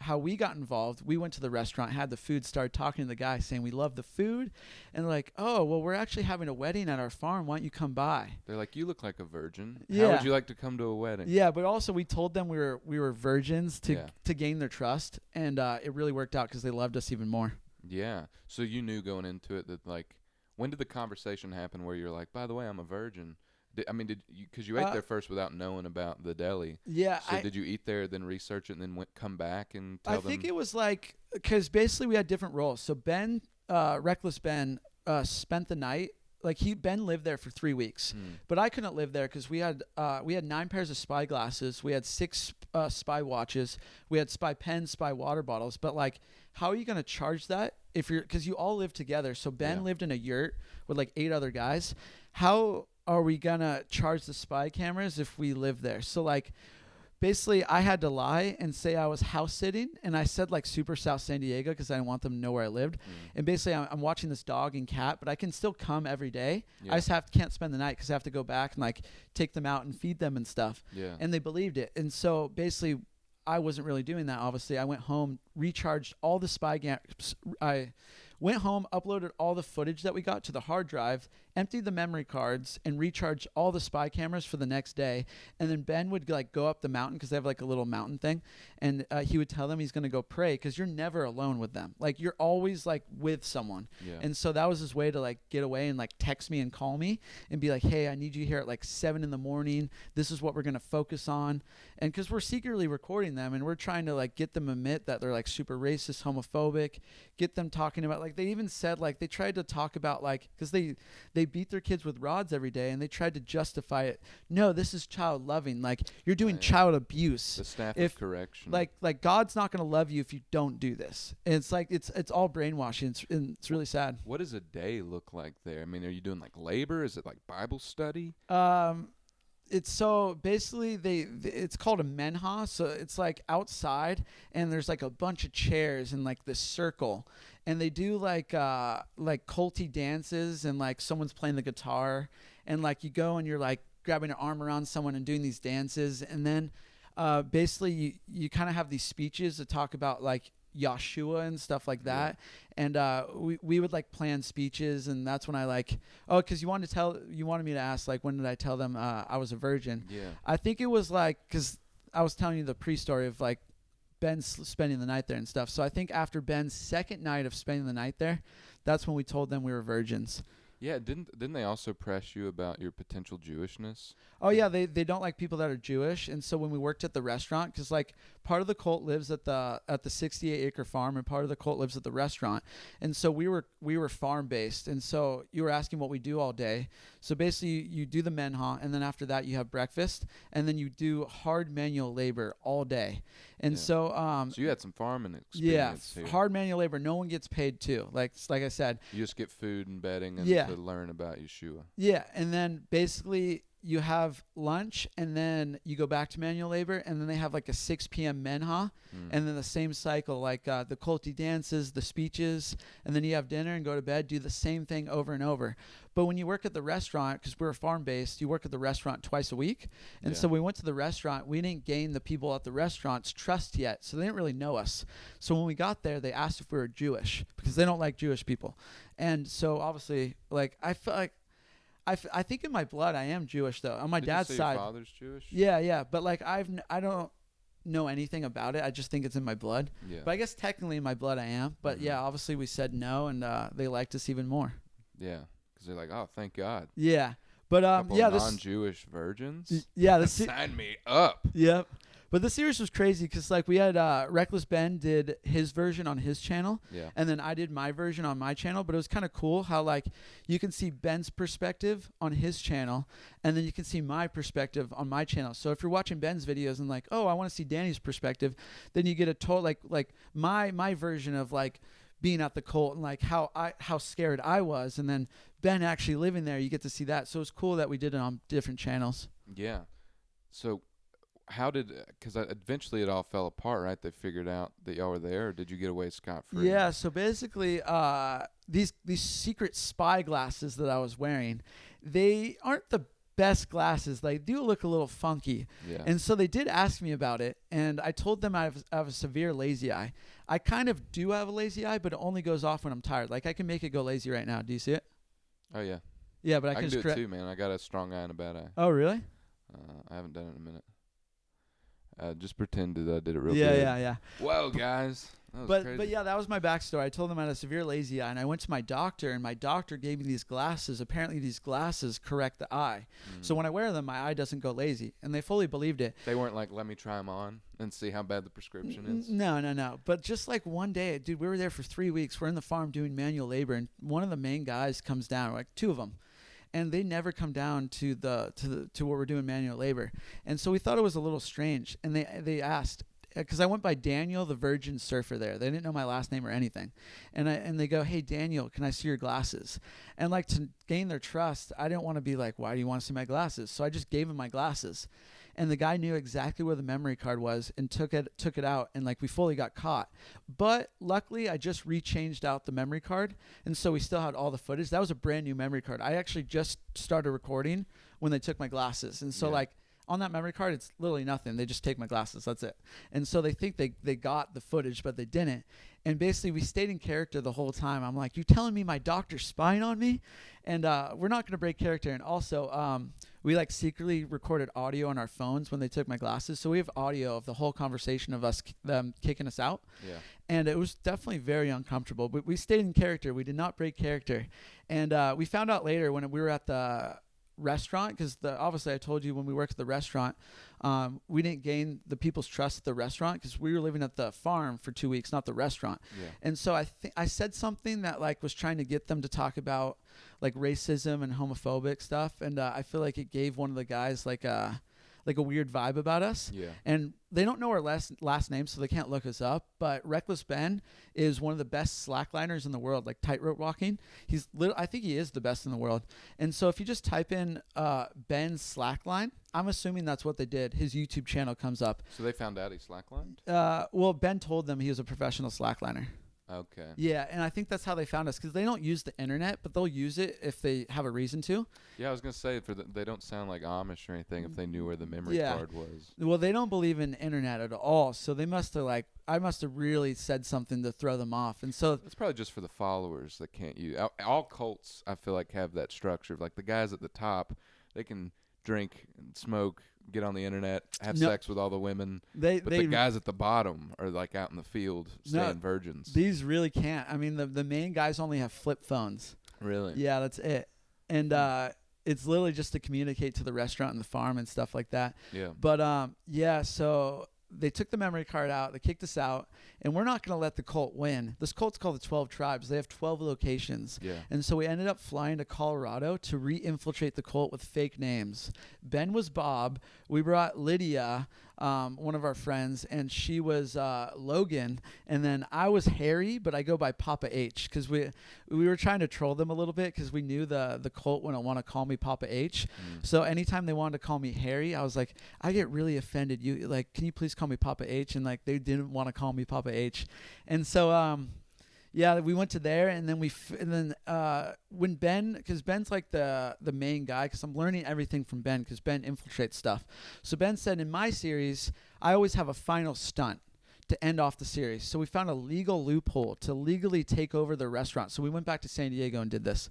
how we got involved, we went to the restaurant, had the food, started talking to the guy saying we love the food, and like, oh, well, we're actually having a wedding at our farm, why don't you come by? They're like, you look like a virgin. How Yeah. would you like to come to a wedding? Yeah, but also we told them we were virgins to Yeah. to gain their trust, and it really worked out because they loved us even more. Yeah. So you knew going into it that, like, when did the conversation happen where you're like, by the way, I'm a virgin? Did you, because you ate there first without knowing about the deli. Yeah, So did you eat there, then research it, and then come back and tell I them? think it was like, because basically we had different roles. So Ben, Reckless Ben, spent the night. Like Ben lived there for 3 weeks, but I couldn't live there because we had 9 pairs of spy glasses, we had 6 spy watches, we had spy pens, spy water bottles. But like, how are you gonna charge that if you're, because you all live together? So Ben lived in a yurt with like 8 other guys. How are we gonna charge the spy cameras if we live there? So like, basically I had to lie and say I was house sitting, and I said like super South San Diego because I didn't want them to know where I lived. And basically I'm watching this dog and cat, but I can still come every day. I just can't spend the night because I have to go back and like take them out and feed them and stuff. And they believed it. And so basically I wasn't really doing that. Obviously I went home, recharged all the spy I went home, uploaded all the footage that we got to the hard drive, emptied the memory cards, and recharged all the spy cameras for the next day. And then Ben would like go up the mountain, because they have like a little mountain thing, and he would tell them he's going to go pray, because you're never alone with them. Like you're always like with someone. And so that was his way to like get away and like text me and call me and be like, hey, I need you here at like 7 a.m. This is what we're going to focus on. And because we're secretly recording them, and we're trying to like get them admit that they're like super racist, homophobic, get them talking about, like they even said, like they tried to talk about, like, because they beat their kids with rods every day, and they tried to justify it. No, this is child loving. Like you're doing child abuse. The staff of correction. Like God's not going to love you if you don't do this. And it's like it's all brainwashing. It's really sad. What does a day look like there? I mean, are you doing like labor? Is it like Bible study? It's so basically it's called a menha. So it's like outside, and there's like a bunch of chairs in like this circle, and they do like culty dances, and like someone's playing the guitar, and like you go and you're like grabbing an arm around someone and doing these dances, and then basically you kind of have these speeches that talk about like Yahshua and stuff like that. And we would like plan speeches, and that's when I like, because you wanted me to ask like, when did I tell them I was a virgin? I think it was like, because I was telling you the pre-story of like Ben spending the night there and stuff. So I think after Ben's second night of spending the night there, that's when we told them we were virgins. Yeah, didn't they also press you about your potential Jewishness? Oh yeah, they don't like people that are Jewish. And so when we worked at the restaurant, because like part of the cult lives at the 68-acre farm, and part of the cult lives at the restaurant, and so we were farm based. And so you were asking what we do all day. So basically you do the menha, and then after that you have breakfast, and then you do hard manual labor all day. And so you had some farming experience too. Hard manual labor. No one gets paid too. Like I said, you just get food and bedding and to learn about Yeshua. Yeah, and then basically you have lunch, and then you go back to manual labor, and then they have like a 6 p.m. menha, and then the same cycle, like the culty dances, the speeches, and then you have dinner and go to bed, do the same thing over and over. But when you work at the restaurant, because we're farm-based, you work at the restaurant twice a week. And so we went to the restaurant. We didn't gain the people at the restaurant's trust yet, so they didn't really know us. So when we got there, they asked if we were Jewish, because they don't like Jewish people. And so obviously, like, I felt like, I think in my blood I am Jewish though. On my dad's you say side. Your father's Jewish? Yeah. But like I don't know anything about it. I just think it's in my blood. Yeah. But I guess technically in my blood I am. But yeah, obviously we said no, and they liked us even more. Yeah, because they're like, oh, thank God. Yeah. But this non-Jewish virgins. Yeah, sign me up. Yep. But the series was crazy because like we had Reckless Ben did his version on his channel, and then I did my version on my channel. But it was kind of cool how like you can see Ben's perspective on his channel, and then you can see my perspective on my channel. So if you're watching Ben's videos and like, oh, I want to see Danny's perspective, then you get a total like my version of like being at the cult and like how scared I was, and then Ben actually living there. You get to see that. So it's cool that we did it on different channels. Yeah. So how did? Because eventually it all fell apart, right? They figured out that y'all were there, or did you get away scot-free? Yeah, so basically, these secret spy glasses that I was wearing, they aren't the best glasses. They do look a little funky. Yeah. And so they did ask me about it, and I told them I have a severe lazy eye. I kind of do have a lazy eye, but it only goes off when I'm tired. Like, I can make it go lazy right now. Do you see it? Oh yeah. Yeah, but I I can can just do correct. it too, man. I got a strong eye and a bad eye. Oh, really? I haven't done it in a minute. Just pretended I did it real Yeah, good. yeah. Whoa, guys. That was But crazy. yeah, that was my backstory. I told them I had a severe lazy eye, and I went to my doctor, and my doctor gave me these glasses. Apparently, these glasses correct the eye. So when I wear them, my eye doesn't go lazy, and they fully believed it. They weren't like, let me try them on and see how bad the prescription is. No. But just like one day, dude, we were there for 3 weeks. We're in the farm doing manual labor, and one of the main guys comes down, like two of them, and they never come down to where we're doing manual labor. And so we thought it was a little strange, and they asked, because I went by Daniel, the virgin surfer there. They didn't know my last name or anything. And they go, hey, Daniel, can I see your glasses? And like, to gain their trust, I didn't want to be like, why do you want to see my glasses? So I just gave him my glasses. And the guy knew exactly where the memory card was and took it out, and like, we fully got caught. But luckily, I just rechanged out the memory card, and so we still had all the footage. That was a brand new memory card. I actually just started recording when they took my glasses. And so like, on that memory card, it's literally nothing. They just take my glasses. That's it. And so they think they got the footage, but they didn't. And basically, we stayed in character the whole time. I'm like, you telling me my doctor's spying on me? And we're not going to break character. And also, we like secretly recorded audio on our phones when they took my glasses. So we have audio of the whole conversation of them kicking us out. Yeah. And it was definitely very uncomfortable. But we stayed in character. We did not break character. And we found out later when we were at the restaurant, because obviously I told you when we worked at the restaurant, we didn't gain the people's trust at the restaurant because we were living at the farm for 2 weeks, not the restaurant. Yeah. And so I said something that like was trying to get them to talk about like racism and homophobic stuff, and I feel like it gave one of the guys like a weird vibe about us. Yeah. And they don't know our last name, so they can't look us up. But Reckless Ben is one of the best slackliners in the world, like tightrope walking. I think he is the best in the world. And so if you just type in Ben's slackline, I'm assuming that's what they did. His YouTube channel comes up. So they found out he slacklined? Well, Ben told them he was a professional slackliner. Okay. Yeah, and I think that's how they found us, because they don't use the internet, but they'll use it if they have a reason to. Yeah, I was going to say, they don't sound like Amish or anything if they knew where the memory card was. Well, they don't believe in internet at all, so they must have I must have really said something to throw them off. And so It's probably just for the followers that can't use. All cults, I feel like, have that structure. Like the guys at the top, they can drink and smoke, get on the internet, have sex with all the women. But the guys at the bottom are like out in the field staying virgins. These really can't. I mean, the main guys only have flip phones. Really? Yeah, that's it. And it's literally just to communicate to the restaurant and the farm and stuff like that. Yeah. But yeah, so they took the memory card out, they kicked us out, and we're not going to let the cult win. This cult's called the 12 Tribes. They have 12 locations. Yeah. And so we ended up flying to Colorado to re-infiltrate the cult with fake names. Ben was Bob. We brought Lydia, one of our friends, and she was Logan. And then I was Harry, but I go by Papa H, because we were trying to troll them a little bit, because we knew the cult wouldn't want to call me Papa H. So anytime they wanted to call me Harry, I was like, I get really offended. Can you please call me Papa H? And like, they didn't want to call me Papa H. And so yeah, we went to there, and then when Ben, because Ben's like the main guy, because I'm learning everything from Ben, because Ben infiltrates stuff. So Ben said, in my series, I always have a final stunt to end off the series. So we found a legal loophole to legally take over the restaurant. So we went back to San Diego and did this.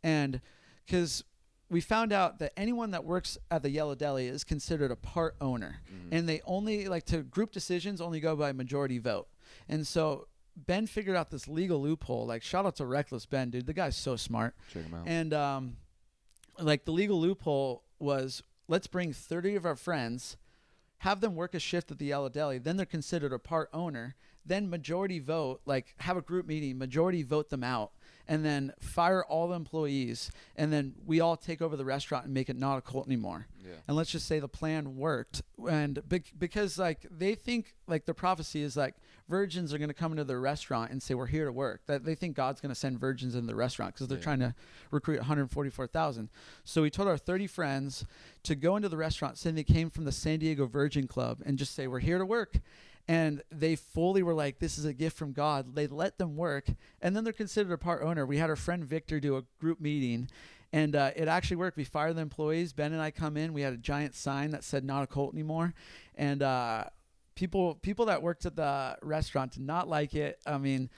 And because we found out that anyone that works at the Yellow Deli is considered a part owner. And they only, to group decisions, only go by majority vote. And so Ben figured out this legal loophole. Shout out to Reckless Ben, dude. The guy's so smart. Check him out. And the legal loophole was, let's bring 30 of our friends, have them work a shift at the Yellow Deli. Then they're considered a part owner. Then majority vote, have a group meeting, majority vote them out. and then fire all the employees, and then we all take over the restaurant and make it not a cult anymore. Yeah. And let's just say the plan worked, and because like they think like the prophecy is like virgins are going to come into the restaurant and say we're here to work. That they think God's going to send virgins in the restaurant because they're trying to recruit 144,000. So we told our 30 friends to go into the restaurant saying they came from the San Diego Virgin Club and just say we're here to work. And they fully were like, this is a gift from God. They let them work. And then they're considered a part owner. We had our friend Victor do a group meeting, and it actually worked. We fired the employees. Ben and I come in. We had a giant sign that said not a cult anymore. And people that worked at the restaurant did not like it. I mean,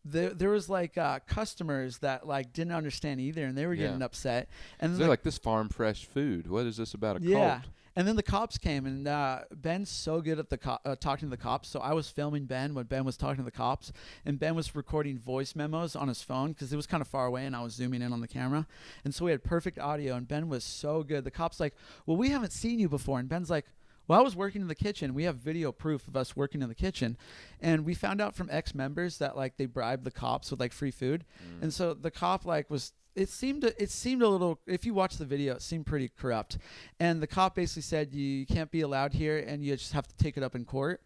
there was like customers that like didn't understand either, and they were getting upset. And they're like, this farm fresh food. What is this about a cult? Yeah. And then the cops came, and Ben's so good at the talking to the cops. So I was filming Ben when Ben was talking to the cops, and Ben was recording voice memos on his phone because it was kind of far away, and I was zooming in on the camera. And so we had perfect audio, and Ben was so good. The cop's like, well, we haven't seen you before. And Ben's like, well, I was working in the kitchen. We have video proof of us working in the kitchen. And we found out from ex-members that like they bribed the cops with like free food. And so the cop like was... It seemed a little, if you watch the video, it seemed pretty corrupt. And the cop basically said, you can't be allowed here and you just have to take it up in court.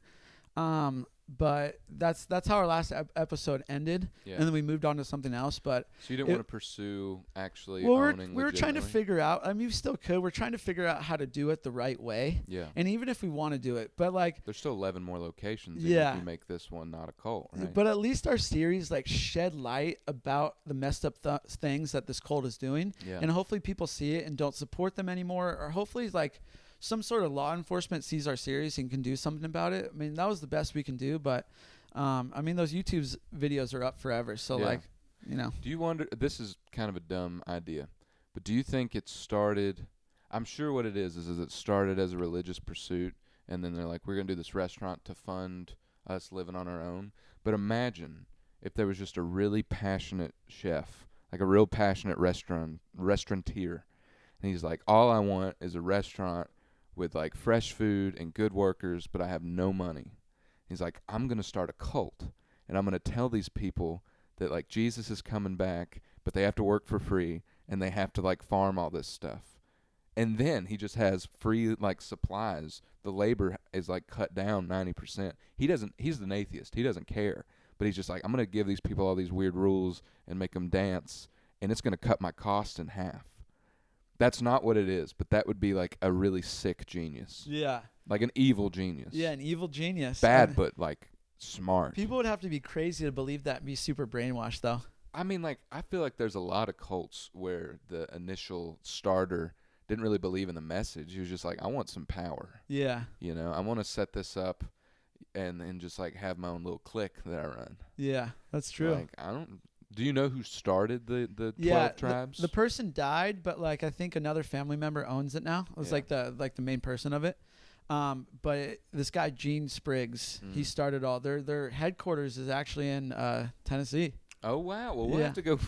But that's how our last episode ended. Yeah. And then we moved on to something else. But so you didn't want to pursue actually owning we were trying to figure out, I mean, we still could. We're trying to figure out how to do it the right way. Yeah. And even if we want to do it, but like... There's still 11 more locations. Yeah. If you make this one not a cult, right? But at least our series like shed light about the messed up things that this cult is doing. Yeah. And hopefully people see it and don't support them anymore. Or hopefully like... some sort of law enforcement sees our series and can do something about it. I mean, that was the best we can do, but I mean, those YouTube videos are up forever. So like, you know. Do you wonder, this is kind of a dumb idea, but do you think it started, I'm sure what it is it started as a religious pursuit, and then they're like, we're going to do this restaurant to fund us living on our own. But imagine if there was just a really passionate chef, like a real passionate restaurateur, and he's like, all I want is a restaurant with like fresh food and good workers, but I have no money. He's like, I'm going to start a cult, and I'm going to tell these people that like Jesus is coming back, but they have to work for free, and they have to like farm all this stuff. And then he just has free like supplies. The labor is like cut down 90%. He's an atheist. He doesn't care. But he's just like, I'm going to give these people all these weird rules and make them dance, and it's going to cut my cost in half. That's not what it is, but that would be like a really sick genius. Yeah. Like an evil genius. Yeah, an evil genius. Bad, but like smart. People would have to be crazy to believe that and be super brainwashed, though. I mean, like, I feel like there's a lot of cults where the initial starter didn't really believe in the message. He was just like, I want some power. Yeah. You know, I want to set this up and then just like have my own little clique that I run. Yeah, that's true. Like, do you know who started the 12 tribes? The person died, but like I think another family member owns it now. It was like the main person of it. But this guy Gene Spriggs, he started all. Their headquarters is actually in Tennessee. Oh wow! Well, we'll have to go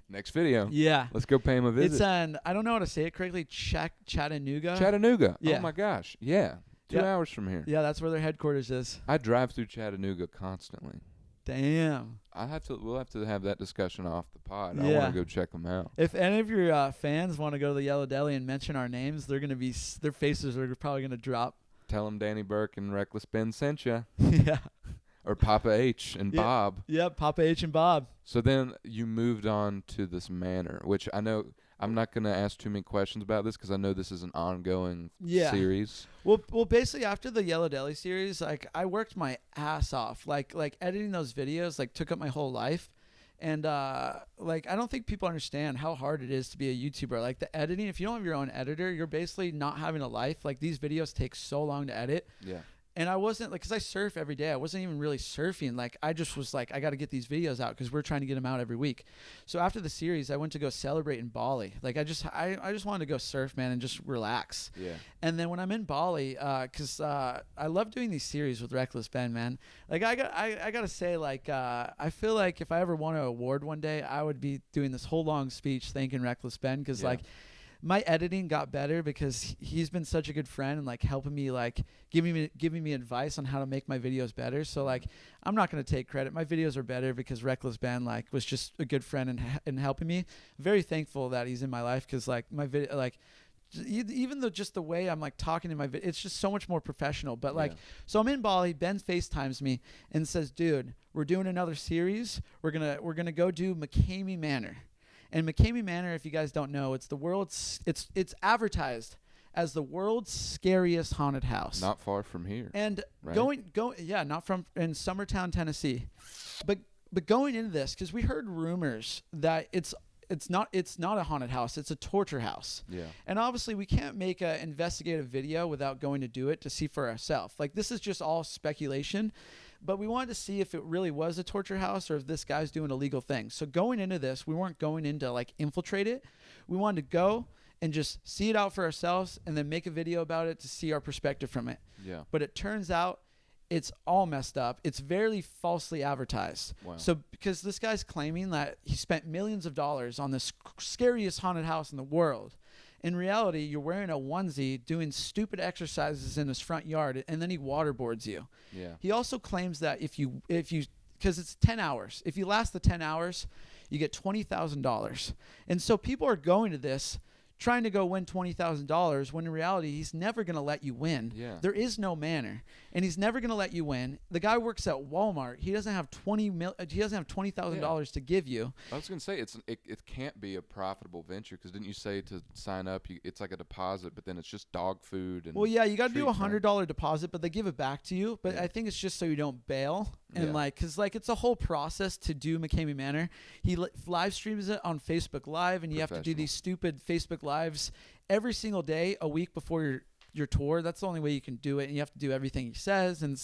next video. Yeah, let's go pay him a visit. It's I don't know how to say it correctly. Chattanooga. Chattanooga. Yeah. Oh my gosh. Yeah. 2 hours from here. Yeah, that's where their headquarters is. I drive through Chattanooga constantly. Damn. We'll have to have that discussion off the pod. I want to go check them out. If any of your fans want to go to the Yellow Deli and mention our names, their faces are probably gonna drop. Tell them Danny Burke and Reckless Ben sent you. Yeah. Or Papa H and Bob. Yep, Papa H and Bob. So then you moved on to this manor, which I know I'm not going to ask too many questions about this because I know this is an ongoing series. Well, basically after the Yellow Deli series, like I worked my ass off. Like editing those videos like took up my whole life. And like I don't think people understand how hard it is to be a YouTuber. Like the editing, if you don't have your own editor, you're basically not having a life. Like these videos take so long to edit. Yeah. And I wasn't like, because I surf every day. I wasn't even really surfing. Like I just was like, I got to get these videos out because we're trying to get them out every week. So after the series, I went to go celebrate in Bali. Like I just wanted to go surf, man, and just relax. Yeah. And then when I'm in Bali, because I love doing these series with Reckless Ben, man. Like I got to say, like I feel like if I ever won an award one day, I would be doing this whole long speech thanking Reckless Ben because like my editing got better because he's been such a good friend and like helping me, like giving me advice on how to make my videos better. So like I'm not going to take credit. My videos are better because Reckless Ben like was just a good friend and helping me. Very thankful that he's in my life because like my video, like even though just the way I'm like talking in my video, it's just so much more professional. But like, so I'm in Bali, Ben FaceTimes me and says, dude, we're doing another series. We're gonna go do McKamey Manor. And McKamey Manor, if you guys don't know, it's the world's, it's advertised as the world's scariest haunted house. Not far from here. And right? not from, in Summertown, Tennessee. But going into this, because we heard rumors that it's not a haunted house, it's a torture house. Yeah. And obviously we can't make an investigative video without going to do it to see for ourselves. Like this is just all speculation, but we wanted to see if it really was a torture house or if this guy's doing illegal things. So going into this, we weren't going in to like infiltrate it. We wanted to go and just see it out for ourselves and then make a video about it to see our perspective from it. Yeah. But it turns out it's all messed up. It's very falsely advertised. Wow. So because this guy's claiming that he spent millions of dollars on this scariest haunted house in the world. In reality, you're wearing a onesie doing stupid exercises in his front yard, and then he waterboards you. Yeah. He also claims that if you because it's 10 hours. If you last the 10 hours, you get $20,000. And so people are going to this trying to go win $20,000 when in reality he's never going to let you win. Yeah. There is no manor, and he's never going to let you win. The guy works at Walmart. He doesn't have $20,000 to give you. I was going to say it can't be a profitable venture because didn't you say to sign up it's like a deposit, but then it's just dog food and well, yeah, you got to do a treats, $100 deposit, but they give it back to you. But Yeah. I think it's just so you don't bail and Yeah. like because like it's a whole process to do McKamey Manor. He live streams it on Facebook Live, and you have to do these stupid Facebook Lives every single day a week before your tour. That's the only way you can do it, and you have to do everything he says, and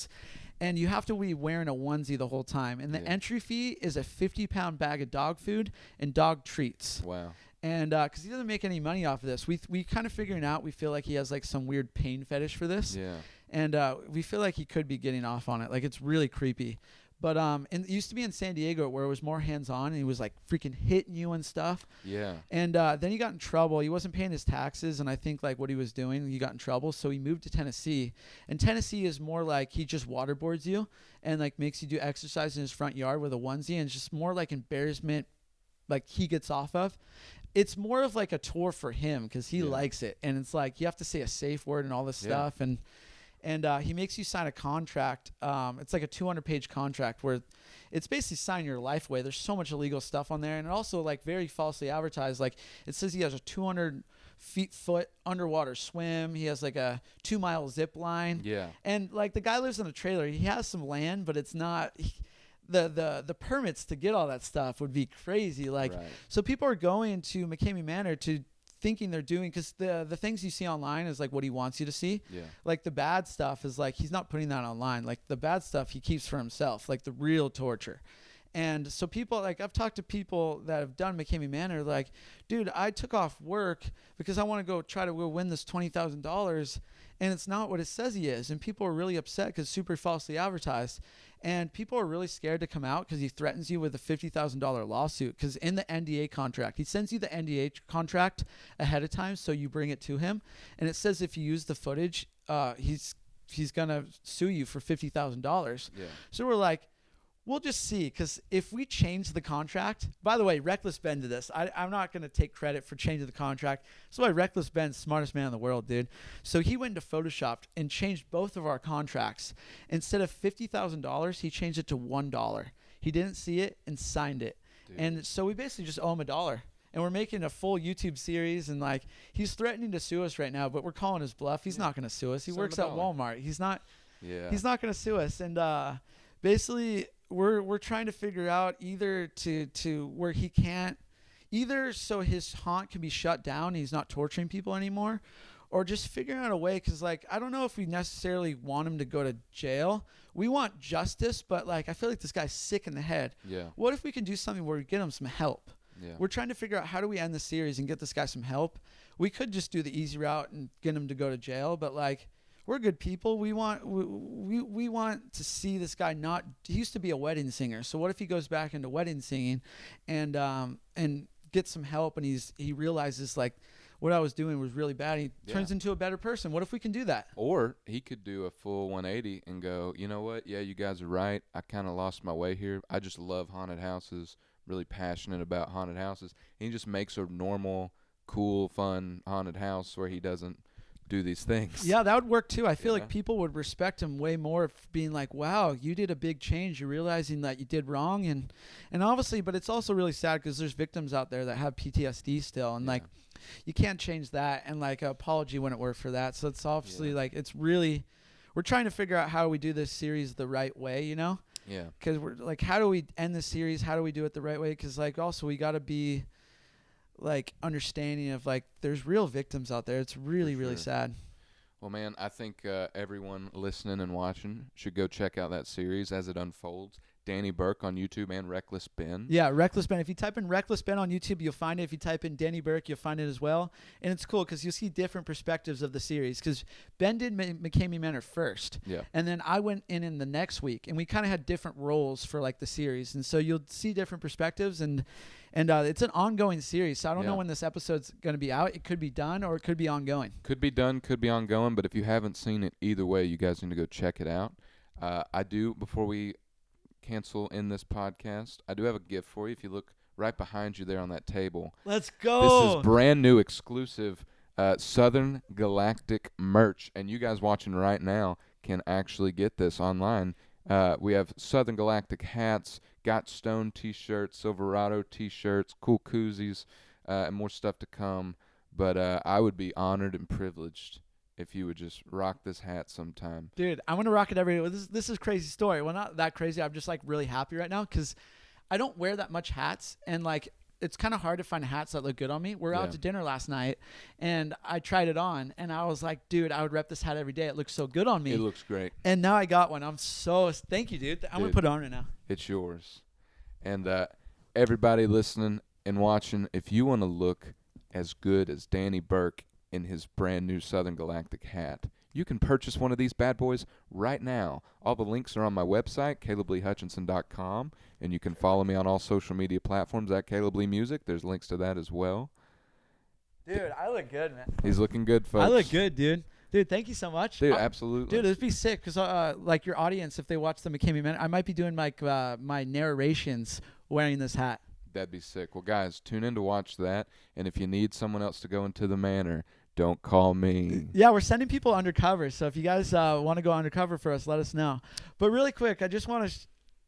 you have to be wearing a onesie the whole time. And the entry fee is a 50-pound bag of dog food and dog treats. Wow. And because he doesn't make any money off of this, we kind of figuring out. We feel like he has like some weird pain fetish for this. Yeah. And we feel like he could be getting off on it. Like it's really creepy. But and it used to be in San Diego where it was more hands-on, and he was like freaking hitting you and stuff. Yeah. And then he got in trouble. He wasn't paying his taxes, and I think like what he was doing, he got in trouble. So he moved to Tennessee. And Tennessee is more like he just waterboards you and like makes you do exercise in his front yard with a onesie, and it's just more like embarrassment, like he gets off of. It's more of like a tour for him because he likes it, and it's like you have to say a safe word and all this stuff, and he makes you sign a contract. It's like a 200-page contract where it's basically sign your life away. There's so much illegal stuff on there, and also like very falsely advertised. Like it says he has a 200-foot underwater swim. He has like a 2-mile zip line. Yeah. And like the guy lives in a trailer. He has some land, but it's not. The permits to get all that stuff would be crazy. Like so people are going to McKamey Manor to thinking they're doing because the things you see online is like what he wants you to see. Yeah. Like the bad stuff is like he's not putting that online. Like the bad stuff he keeps for himself, like the real torture. And so people, like I've talked to people that have done McKamey Manor, like, dude, I took off work because I want to try to win this $20,000, and it's not what it says he is. And people are really upset because super falsely advertised. And people are really scared to come out because he threatens you with a $50,000 lawsuit. Because in the NDA contract, he sends you the NDA contract ahead of time, so you bring it to him, and it says if you use the footage, he's gonna sue you for $50,000. Yeah. So we're like, we'll just see, because if we change the contract, by the way, Reckless Ben did this. I'm not going to take credit for changing the contract. That's why Reckless Ben's smartest man in the world, dude. So he went into Photoshop and changed both of our contracts. Instead of $50,000, he changed it to $1. He didn't see it and signed it. Dude. And so we basically just owe him $1. And we're making a full YouTube series, and like he's threatening to sue us right now, but we're calling his bluff. He's not going to sue us. He works at Walmart. He's not going to sue us. And basically we're trying to figure out either to where he can't, either so his haunt can be shut down and he's not torturing people anymore, or just figuring out a way, because like I don't know if we necessarily want him to go to jail. We want justice, but like I feel like this guy's sick in the head. Yeah. What if we can do something where we get him some help? Yeah. We're trying to figure out how do we end the series and get this guy some help. We could just do the easy route and get him to go to jail, but like we're good people. We want to see this guy not. He used to be a wedding singer, so what if he goes back into wedding singing, and gets some help, and he realizes like what I was doing was really bad. He turns Yeah. into a better person. What if we can do that? Or he could do a full 180 and go, you know what? Yeah, you guys are right. I kind of lost my way here. I just love haunted houses, really passionate about haunted houses. And he just makes a normal, cool, fun haunted house where he doesn't do these things. Yeah, that would work too. I feel Yeah. like people would respect him way more if being like, wow, you did a big change. You're realizing that you did wrong. And obviously, but it's also really sad because there's victims out there that have PTSD still. And like, you can't change that. And like, an apology wouldn't work for that. So it's obviously like, it's really, we're trying to figure out how we do this series the right way, you know? Yeah. Because we're like, how do we end this series? How do we do it the right way? Because like, also, we got to be like understanding of like, there's real victims out there. It's really, really sad. Well, man, I think everyone listening and watching should go check out that series as it unfolds. Danny Burke on YouTube and Reckless Ben. Yeah, Reckless Ben. If you type in Reckless Ben on YouTube, you'll find it. If you type in Danny Burke, you'll find it as well. And it's cool because you'll see different perspectives of the series. Because Ben did McKamey Manor first. Yeah. And then I went in the next week. And we kind of had different roles for like the series. And so you'll see different perspectives. And it's an ongoing series. So I don't know when this episode's going to be out. It could be done or it could be ongoing. Could be done, could be ongoing. But if you haven't seen it, either way, you guys need to go check it out. I do, before we cancel in this podcast, I do have a gift for you. If you look right behind you there on that table, let's go. This is brand new exclusive Southern Galactic merch, and you guys watching right now can actually get this online. We have Southern Galactic hats, Got Stone t-shirts, Silverado t-shirts, cool koozies, and more stuff to come. But I would be honored and privileged if you would just rock this hat sometime. Dude, I'm going to rock it every day. This is a crazy story. Well, not that crazy. I'm just like really happy right now because I don't wear that much hats. And like, it's kind of hard to find hats that look good on me. We're out to dinner last night and I tried it on and I was like, dude, I would rep this hat every day. It looks so good on me. It looks great. And now I got one. Thank you, dude. I'm going to put it on right now. It's yours. And everybody listening and watching, if you want to look as good as Danny Burke in his brand new Southern Galactic hat, you can purchase one of these bad boys right now. All the links are on my website, calebleehutchinson.com, and you can follow me on all social media platforms at Caleb Lee Music. There's links to that as well. Dude, I look good, man. He's looking good, folks. I look good, dude. Dude, thank you so much. Dude, absolutely. Dude, it'd be sick because like your audience, if they watch the McKamey Manor, I might be doing like my narrations wearing this hat. That'd be sick. Well, guys, tune in to watch that, and if you need someone else to go into the manor, don't call me. Yeah, we're sending people undercover. So if you guys want to go undercover for us, let us know. But really quick, I just want to,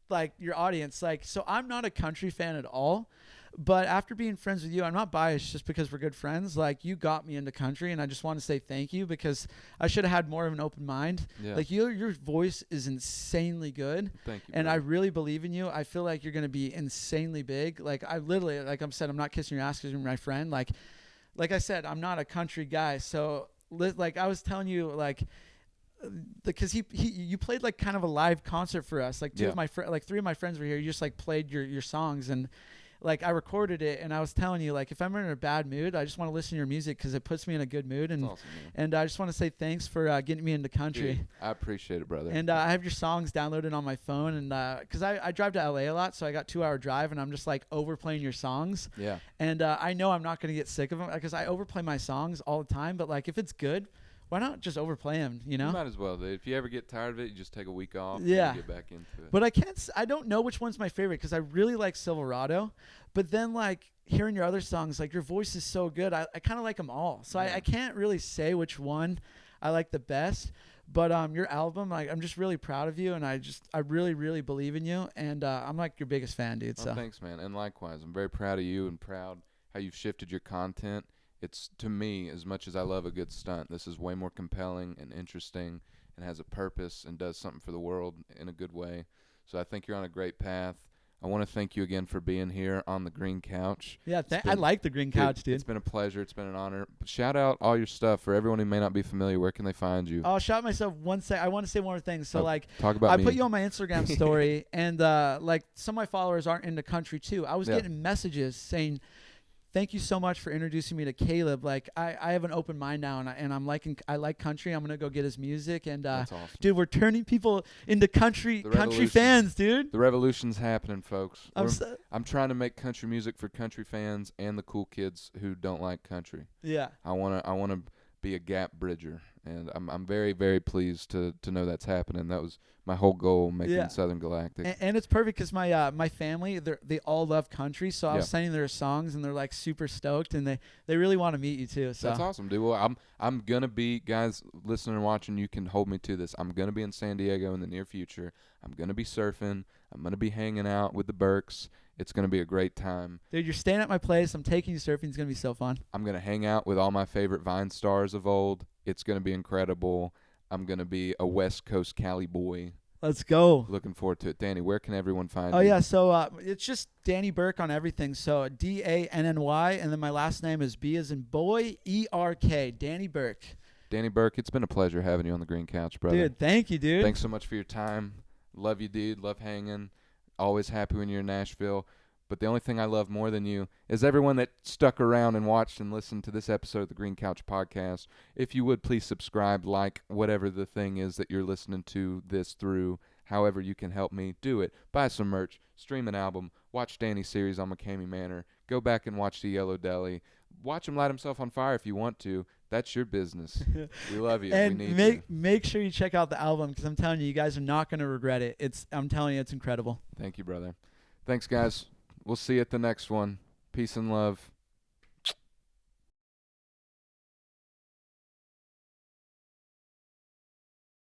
like, your audience, like, so I'm not a country fan at all. But after being friends with you, I'm not biased just because we're good friends. Like, you got me into country, and I just want to say thank you because I should have had more of an open mind. Yeah. Like, your voice is insanely good. Thank you. And brother. I really believe in you. I feel like you're going to be insanely big. Like, I literally, like I said, I'm not kissing your ass because you're my friend. Like I said, I'm not a country guy. So, like I was telling you, like, because you played like kind of a live concert for us. Like three of my friends were here. You just like played your songs and like I recorded it. And I was telling you, like, if I'm in a bad mood, I just want to listen to your music because it puts me in a good mood. And awesome, and I just want to say thanks for getting me into country. Dude, I appreciate it, brother. And I have your songs downloaded on my phone, and because I drive to LA a lot, so I got 2-hour drive, and I'm just like overplaying your songs. Yeah. And I know I'm not gonna get sick of them because I overplay my songs all the time. But like, if it's good, why not just overplay them? You know. You might as well, dude. If you ever get tired of it, you just take a week off. Yeah. And get back into it. But I don't know which one's my favorite because I really like Silverado, but then like hearing your other songs, like your voice is so good. I kind of like them all, so I can't really say which one I like the best. But your album, like, I'm just really proud of you, and I really, really believe in you, and I'm like your biggest fan, dude. Oh, thanks, man. And likewise, I'm very proud of you and proud how you've shifted your content. It's, to me, as much as I love a good stunt, this is way more compelling and interesting and has a purpose and does something for the world in a good way. So I think you're on a great path. I want to thank you again for being here on the green couch. Yeah, I like the green couch, dude. It's been a pleasure. It's been an honor. Shout out all your stuff for everyone who may not be familiar. Where can they find you? I'll shout myself one sec. I want to say one more thing. So like, talk about I me. put you on my Instagram story, and like some of my followers aren't into country too. I was getting messages saying, thank you so much for introducing me to Caleb. Like I have an open mind now, and I like country. I'm gonna go get his music, and That's awesome. dude, we're turning people into country revolution. fans, dude. The revolution's happening, folks. I'm I'm trying to make country music for country fans and the cool kids who don't like country. Yeah. I wanna be a gap bridger, and I'm very, very pleased to know that's happening. That was my whole goal, making Southern Galactic. And it's perfect because my family, they all love country, so I was Yeah. sending their songs, and they're like super stoked, and they really want to meet you too. So That's awesome, dude. Well, I'm gonna be, guys listening and watching. You can hold me to this. I'm gonna be in San Diego in the near future. I'm gonna be surfing. I'm gonna be hanging out with the Burks. It's gonna be a great time. dude, you're staying at my place. I'm taking you surfing. It's gonna be so fun. I'm gonna hang out with all my favorite Vine stars of old. It's gonna be incredible. I'm gonna be a West Coast Cali boy. Let's go. Looking forward to it. Danny, where can everyone find Oh you? yeah, so it's just Danny Burke on everything. So DANNY, and then my last name is B as in boy, ERK. Danny Burke. Danny Burke, it's been a pleasure having you on the Green Couch, brother. Dude, thank you, dude. Thanks so much for your time. Love you, dude. Love hanging. Always happy when you're in Nashville. But the only thing I love more than you is everyone that stuck around and watched and listened to this episode of the Green Couch Podcast. If you would, please subscribe, like, whatever the thing is that you're listening to this through. However you can help me, do it. Buy some merch, stream an album, watch Danny's series on McKamey Manor, go back and watch the Yellow Deli. Watch him light himself on fire if you want to. That's your business. We love you. And we need you. make sure you check out the album, because I'm telling you, you guys are not going to regret it. I'm telling you, it's incredible. Thank you, brother. Thanks, guys. We'll see you at the next one. Peace and love.